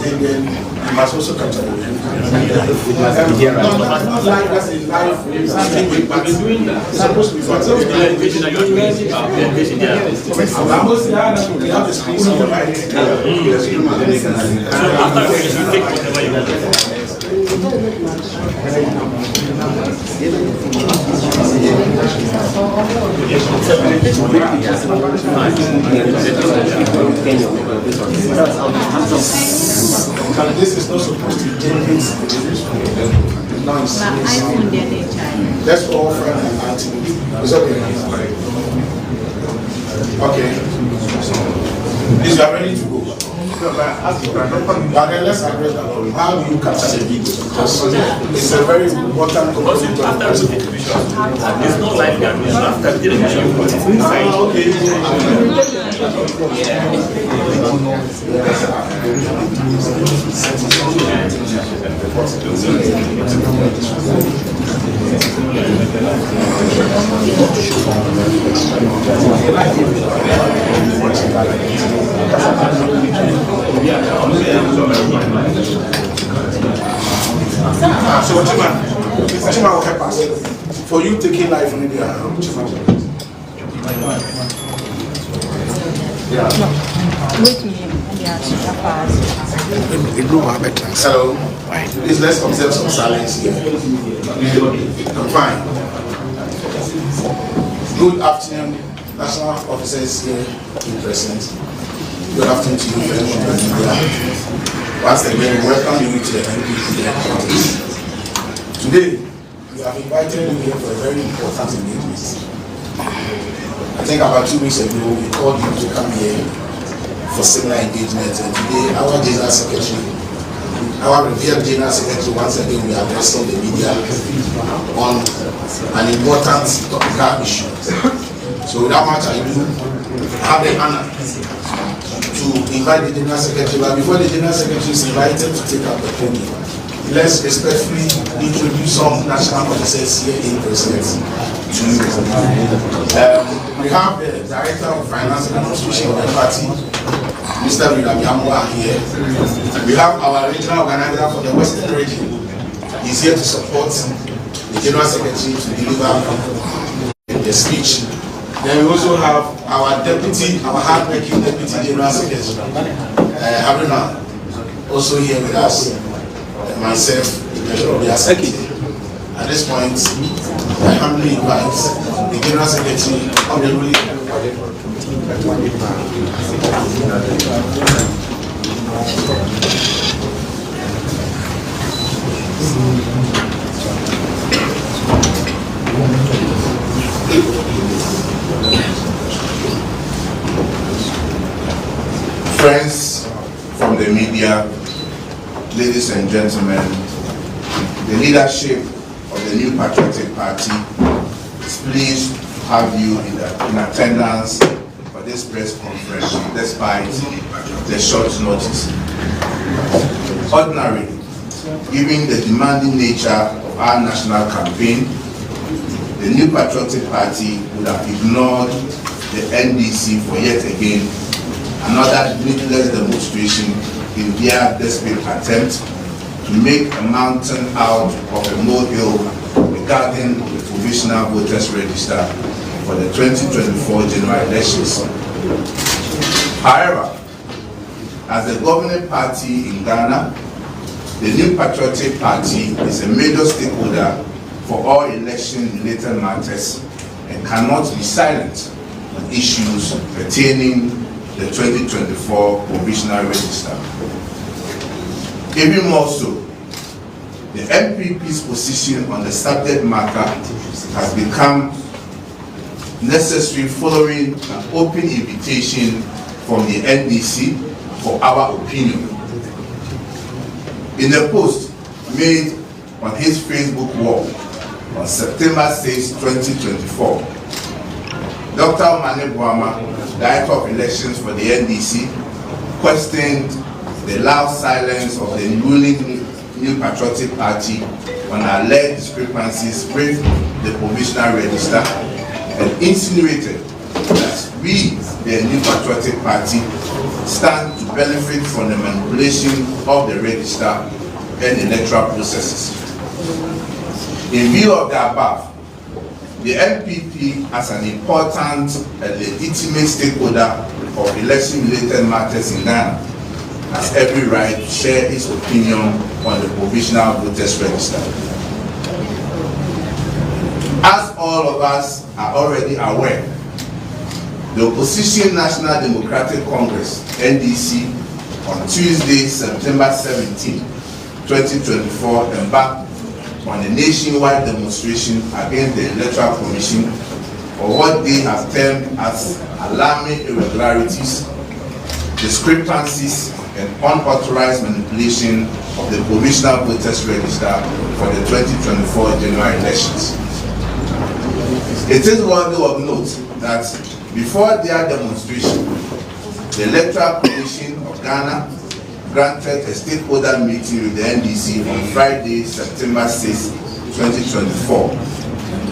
reporting, then you must also capture the video. Not like us in live, something we have been doing that. It's supposed to be fun. We have the screen on the right. This is not supposed to generate noise. That's all from the anti. It's okay. Okay. Is you are ready to go? But then let's address that. How do you capture the video? It's a very important component of the presentation. There's no live camera after the television. Okay. So what you will help us for you taking life in India? Hello. Please let's observe some silence here. I'm fine. Good afternoon, national officers here in presence. Good afternoon to you, friends from India. Once again, welcome you to the NPP headquarters. Today, we have invited you here for a very important engagement. I think about 2 weeks ago, we called you to come here for similar engagement, and today, our General Secretary, our revered General Secretary, once again, we are addressing the media on an important topical issue. So, without much ado, I have the honor to invite the General Secretary, but before the General Secretary is invited to take up the podium, let's respectfully introduce some national officers here in presence to you. We have the Director of Finance and Administration of the party, Mr. William here. We have our regional organizer for the Western region. He's here to support the General Secretary to deliver the speech. Then we also have our deputy, our hard-working deputy General Secretary, Haruna, also here with us. Myself, at this point, I humbly invite the General Secretary of the ruling. Friends from the media, ladies and gentlemen, the leadership of the New Patriotic Party is pleased to have you in attendance for this press conference despite the short notice. Ordinarily, given the demanding nature of our national campaign, the New Patriotic Party would have ignored the NDC for yet again another needless demonstration in their desperate attempt to make a mountain out of a molehill regarding the provisional voters register for the 2024 general elections. However, as the governing party in Ghana, the New Patriotic Party is a major stakeholder for all election-related matters and cannot be silent on issues pertaining the 2024 provisional register. Even more so, the NPP's position on the subject matter has become necessary following an open invitation from the NDC for our opinion. In a post made on his Facebook wall on September 6, 2024, Dr. Mane Boama, Director of Elections for the NDC, questioned the loud silence of the ruling New Patriotic Party on alleged discrepancies with the provisional register and insinuated that we, the New Patriotic Party, stand to benefit from the manipulation of the register and electoral processes. In view of the above, the NPP, as an important and legitimate stakeholder of election-related matters in Ghana, has every right to share its opinion on the provisional voters register. As all of us are already aware, the Opposition National Democratic Congress, NDC, on Tuesday, September 17, 2024, embarked on a nationwide demonstration against the Electoral Commission for what they have termed as alarming irregularities, discrepancies, and unauthorized manipulation of the provisional voters register for the 2024 general elections. It is worthy of note that before their demonstration, the Electoral Commission of Ghana granted a stakeholder meeting with the NDC on Friday, September 6, 2024,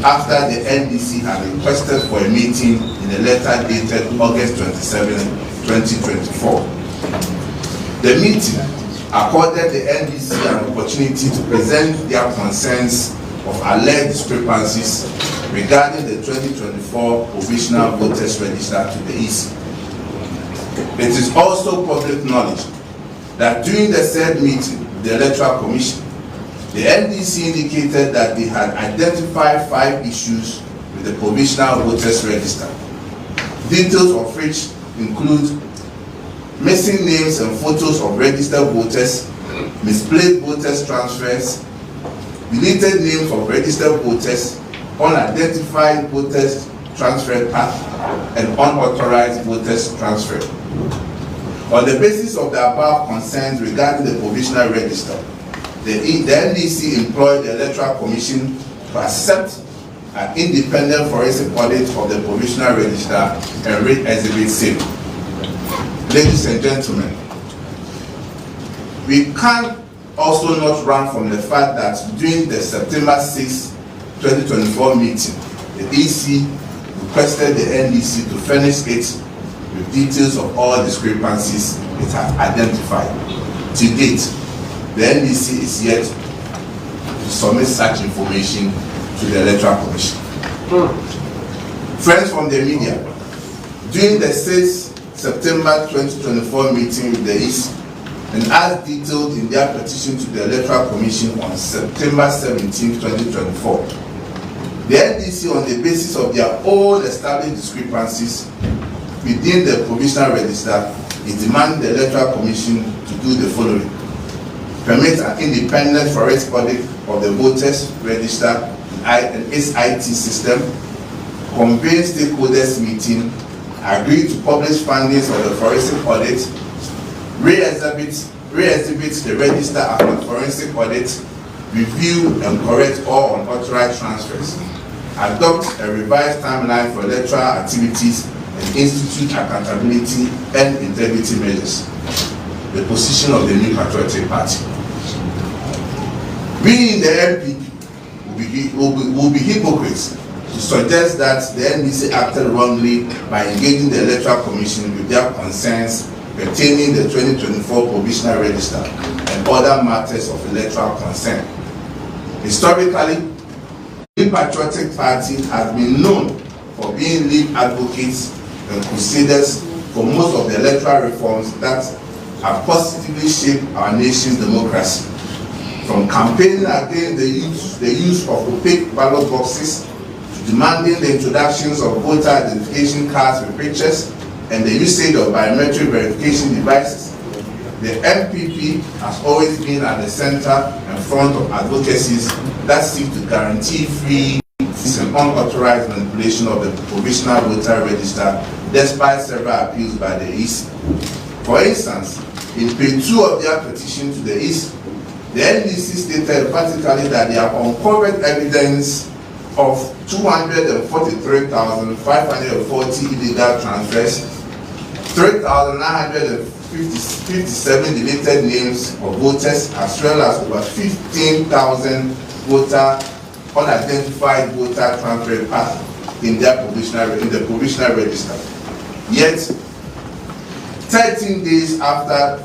after the NDC had requested for a meeting in a letter dated August 27, 2024. The meeting accorded the NDC an opportunity to present their concerns of alleged discrepancies regarding the 2024 provisional voters register to the EC. It is also public knowledge that during the said meeting with the Electoral Commission, the NDC indicated that they had identified 5 issues with the provisional voters register, details of which include missing names and photos of registered voters, misplaced voters transfers, deleted names of registered voters, unidentified voters transfer path, and unauthorized voters transfer. On the basis of the above concerns regarding the provisional register, the NDC employed the Electoral Commission to accept an independent forensic audit of the provisional register and read Exhibit C. Ladies and gentlemen, we can't also not run from the fact that during the September 6, 2024 meeting, the EC requested the NDC to furnish it with details of all discrepancies it has identified. To date, the NDC is yet to submit such information to the Electoral Commission. Friends from the media, during the 6 September 2024 meeting with the EC, and as detailed in their petition to the Electoral Commission on September 17, 2024, the NDC, on the basis of their own established discrepancies within the provisional register, is demanding the Electoral Commission to do the following: permit an independent forensic audit of the voters register and its IT system, convene stakeholders meeting, agree to publish findings of the forensic audit, re-exhibit the register after forensic audit, review and correct all unauthorized transfers, adopt a revised timeline for electoral activities, and institute accountability and integrity measures. The position of the New Patriotic Party. We in the NPP will be hypocrites to suggest that the NDC acted wrongly by engaging the Electoral Commission with their concerns pertaining the 2024 provisional register and other matters of electoral concern. Historically, the Patriotic Party has been known for being lead advocates and crusaders for most of the electoral reforms that have positively shaped our nation's democracy. From campaigning against the use of opaque ballot boxes, to demanding the introductions of voter identification cards with pictures, and the usage of biometric verification devices, the NPP has always been at the center and front of advocacies that seek to guarantee free and unauthorized manipulation of the provisional voter register, despite several appeals by the EC. For instance, in page 2 of their petition to the EC, the NDC stated emphatically that they have uncovered evidence of 243,540 illegal transfers, 3,957 deleted names of voters, as well as over 15,000 unidentified voter transfer paths in the provisional register. Yet, 13 days after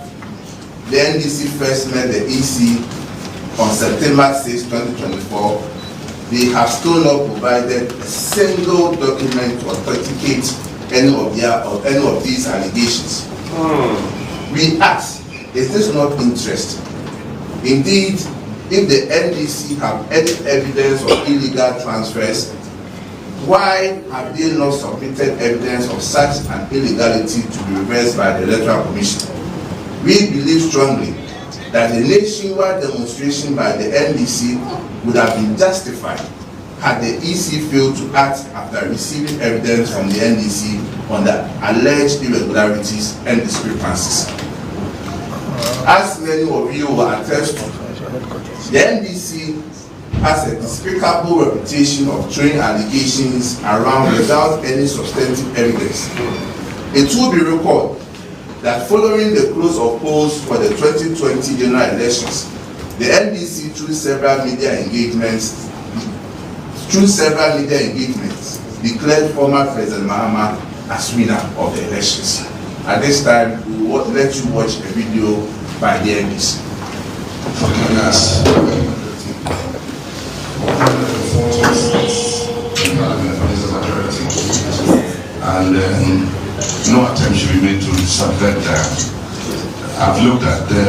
the NDC first met the EC on September 6, 2024, they have still not provided a single document to authenticate any of these allegations. We ask, is this not interest? Indeed, if the NDC have any evidence of illegal transfers, why have they not submitted evidence of such an illegality to be reversed by the Electoral Commission? We believe strongly that a nationwide demonstration by the NDC would have been justified had the EC failed to act after receiving evidence from the NDC on the alleged irregularities and discrepancies. As many of you will attest to, the NDC has a despicable reputation of throwing allegations around without any substantive evidence. It will be recalled that following the close of polls for the 2020 general elections, the NDC through several media engagements declared former President Mahama as winner of the elections. At this time, we will let you watch a video by the NDC. And no attempt should be made to subvert that. I've looked at the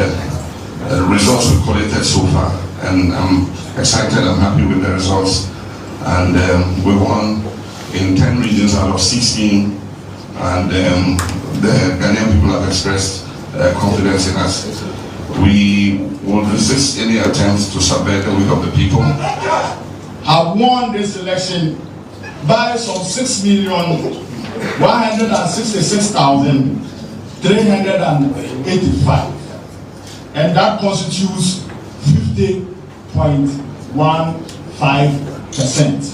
results we've collected so far, and I'm excited, I'm happy with the results. And we won in 10 regions out of 16, and the Ghanaian people have expressed confidence in us. We will resist any attempts to subvert the will of the people. Have won this election by some 6,166,385, and that constitutes 50.15%.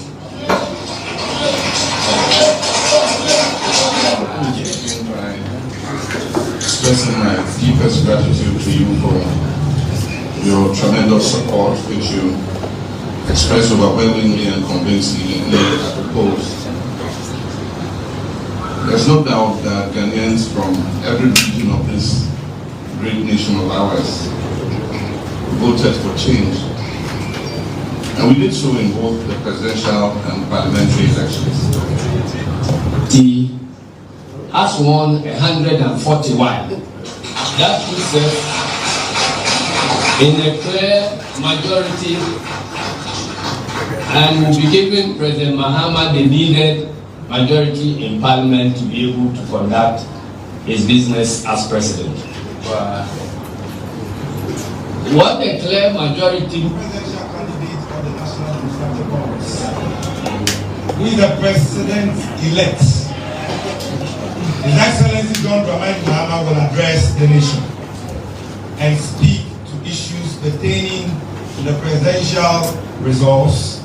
Expressing my deepest gratitude to you for your tremendous support, which you expressed overwhelmingly and convincingly at the polls. There's no doubt that Ghanaians from every region of this great nation of ours voted for change. And we did so in both the presidential and parliamentary elections. He has won 141. That puts us in a clear majority and will be giving President Mahama the needed majority in Parliament to be able to conduct his business as president. What a clear majority. Who is the president-elect? His Excellency John Dramani Mahama will address the nation and speak to issues pertaining to the presidential results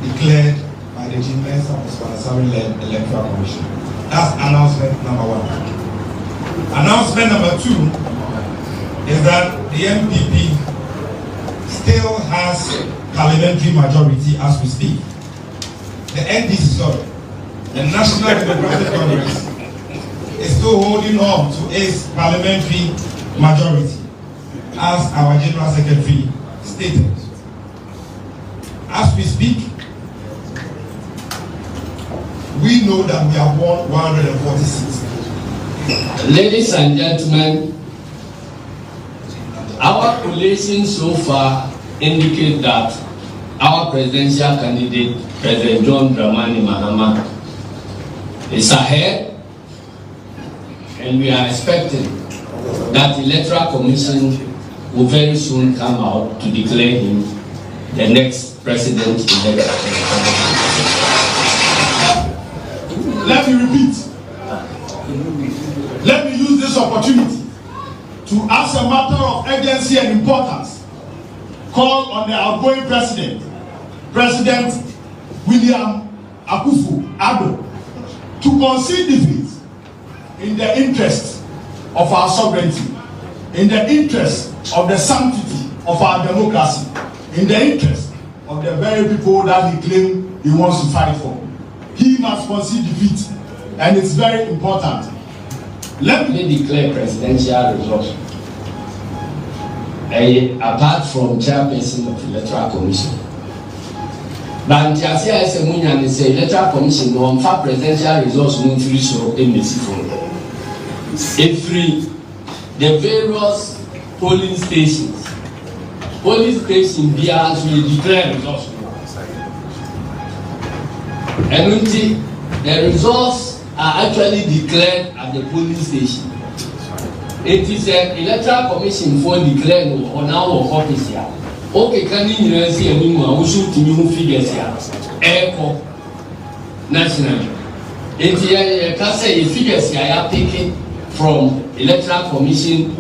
declared by the Chief of Assembly-led Electoral Commission. That's announcement number 1. Announcement number 2 is that the NPP still has parliamentary majority as we speak. The NDC, the National Democratic Congress, is still holding on to its parliamentary majority, as our General Secretary stated. As we speak, we know that we have won 146. Ladies and gentlemen, our collations so far indicate that our presidential candidate, President John Dramani Mahama, is ahead, and we are expecting that the Electoral Commission will very soon come out to declare him the next president elect. Let me repeat. Let me use this opportunity to, as a matter of urgency and importance, call on the outgoing president, President William Akufo-Addo, to concede defeat in the interest of our sovereignty, in the interest of the sanctity of our democracy, in the interest of the very people that he claims he wants to fight for. He must concede defeat, and it's very important. Let me declare presidential results. Apart from chairperson of electoral commission. But Ntiasia Semunya they say electoral commission no for presidential results no free so embassy from. Every the various polling stations BRs will declare results. And until the results are actually declared at the polling station. It is an electoral commission for declaring on our office here. Okay, can you see any more? We should new figures here. Echo national. It is figures here are taken from electoral commission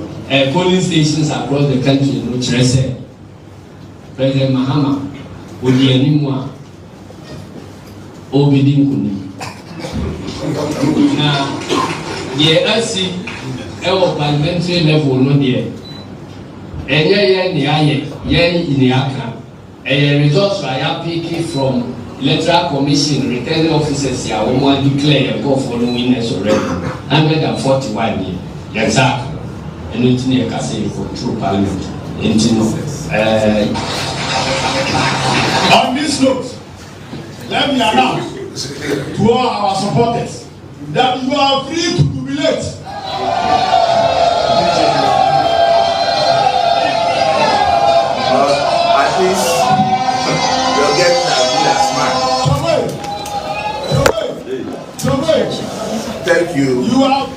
polling stations across the country. No President Mahama will be anymore. Obedient Kuni. Now, I see our parliamentary level no there. Results are picking from electoral commission returning officers here. We want to declare and go following winners already. 141 years. Exactly. And it's near Castle for true parliament. On this note, let me announce to all our supporters that you are free to jubilate. At least you'll get that good as smile. Thank you. You are.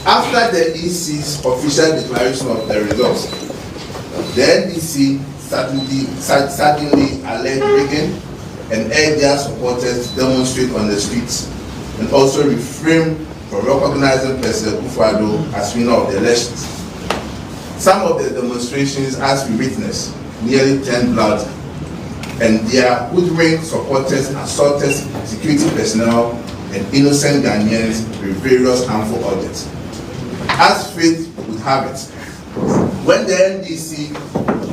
After the EC's official declaration of the results, the NDC certainly alleged rigging and urged their supporters to demonstrate on the streets and also refrain from recognizing President Akufo-Addo as winner of the elections. Some of the demonstrations, as we witnessed, nearly turned blood, and their hoodwinked supporters assaulted security personnel and innocent Ghanaians with various harmful objects. As fate would have it, when the NDC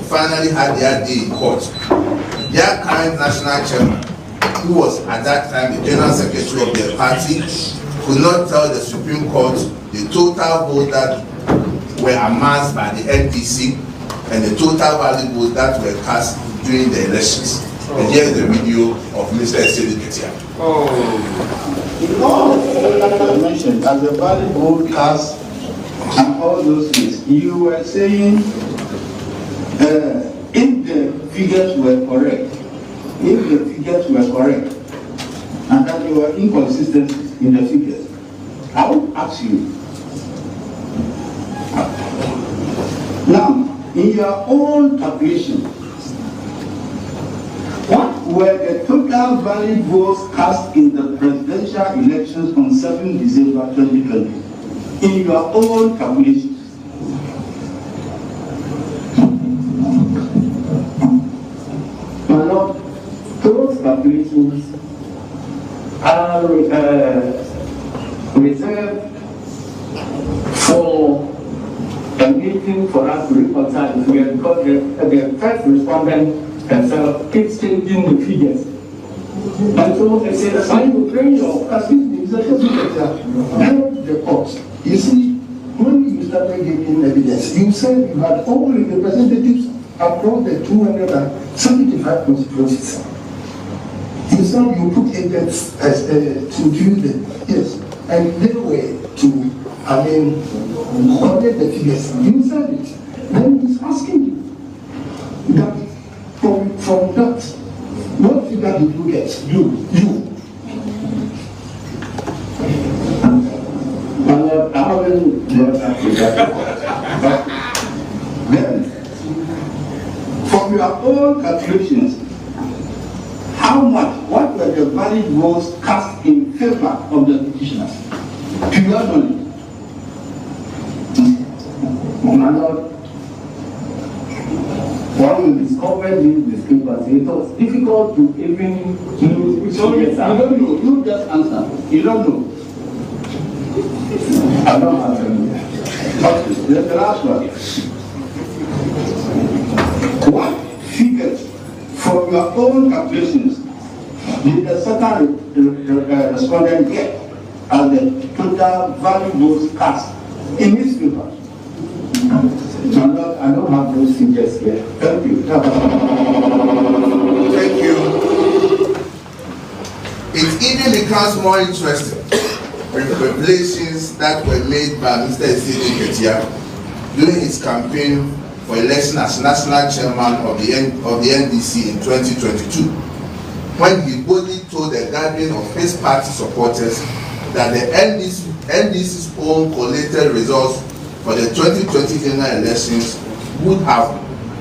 finally had their day in court, their current national chairman, who was at that time the general secretary of their party, could not tell the Supreme Court the total votes that were amassed by the NDC and the total valid votes that were cast during the elections. And here is the video of Mr. Esedi. In all that I mentioned, as the valid vote cast and all those things, you were saying if the figures were correct, and that there were inconsistencies in the figures, I would ask you, now, in your own calculation, what were the total valid votes cast in the presidential elections on 7 December 2020? In your own calculations. My Lord, those calculations are reserved for a meeting for us to reconcile because the first respondent himself keeps changing the figures. And so they say, I will bring your the court. You see, when you started giving evidence, you said you had all the representatives across the 275 constituencies. You said you put agents to view them, yes, and they were to, collect the figures. You said it. Then he's asking you that from that, what figure did you get? You. I haven't but then, from your own calculations, what were the valid votes cast in favor of the petitioners? To your knowledge. My Lord, when we discovered these discrepancies, it was difficult to even know. So you don't know, you just answer. You don't know. I'm not answering. Okay, the last one. What figures from your own calculations did the second respondent get and the total value votes cast in his favor. I don't have those figures here. Thank you. Thank you. It even becomes more interesting when revelations that were made by Mr. Esi Ketia during his campaign for election as national chairman of the NDC in 2022, when he boldly told the gathering of his party supporters that the NDC's own collated results for the 2020 general elections would have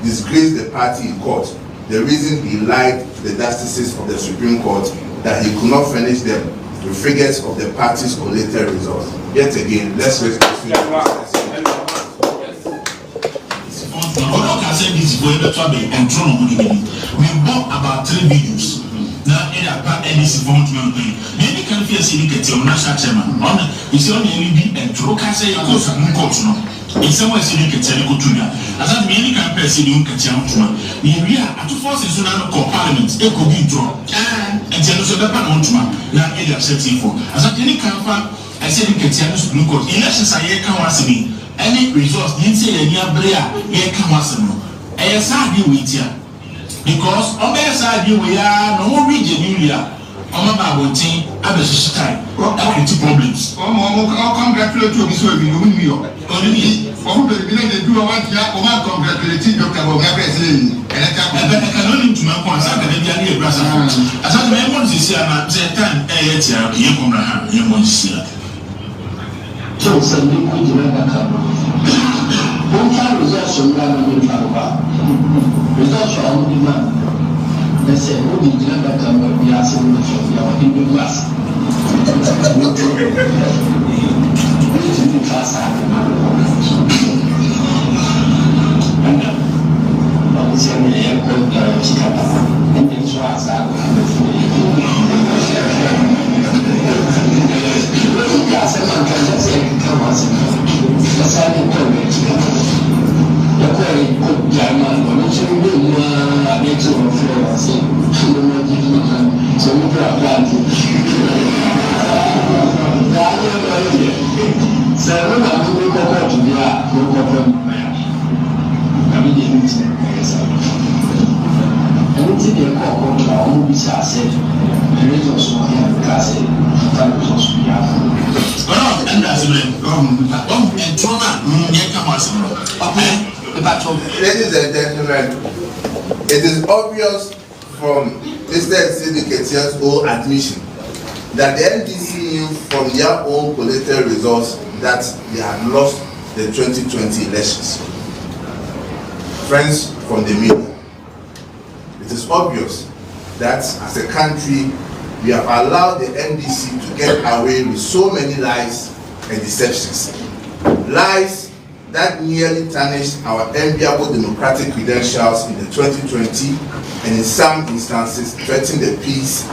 disgraced the party in court. The reason he lied to the justices of the Supreme Court that he could not furnish them with figures of the party's collated results. Yet again, let's raise we bought about 3 videos. Now, about NDC for maybe can feel a national chairman. You see, only and Trocase goes and Coachno. In some way, you can tell Cotunia. As I mean, can pass you can tell Tuma. We are at 2 forces in our parliament, a could be drawn. And tell us about Panontuma, now Elia setting for. As I any camper, I said, you can tell us Blue Court. Elections I can was me. Any resource, didn't say any Abrea, here can was no. I saw you with you. Because on the side we are no region Julia. On my Bible team, I was just time. What are the problems? I'll congratulate you this way. You win me up. Only for the village do want to congratulate Dr. President. And I can only to my point. I can be a brother. As I remember this year, I'm saying, you come around, you want to see that. So, suddenly, we do not come. One time results from Ghana. Results from demand. They say, who did you ever come and be asking from your Hindu class? Class. And I was saying, the airport, and then so as I Ladies and gentlemen, it is obvious from Mr. Sidiketia's own admission that the NDC knew from their own collated results that they had lost the 2020 elections. Friends from the media, it is obvious that as a country we have allowed the NDC to get away with so many lies and deceptions. Lies that nearly tarnished our enviable democratic credentials in the 2020 and in some instances threatened the peace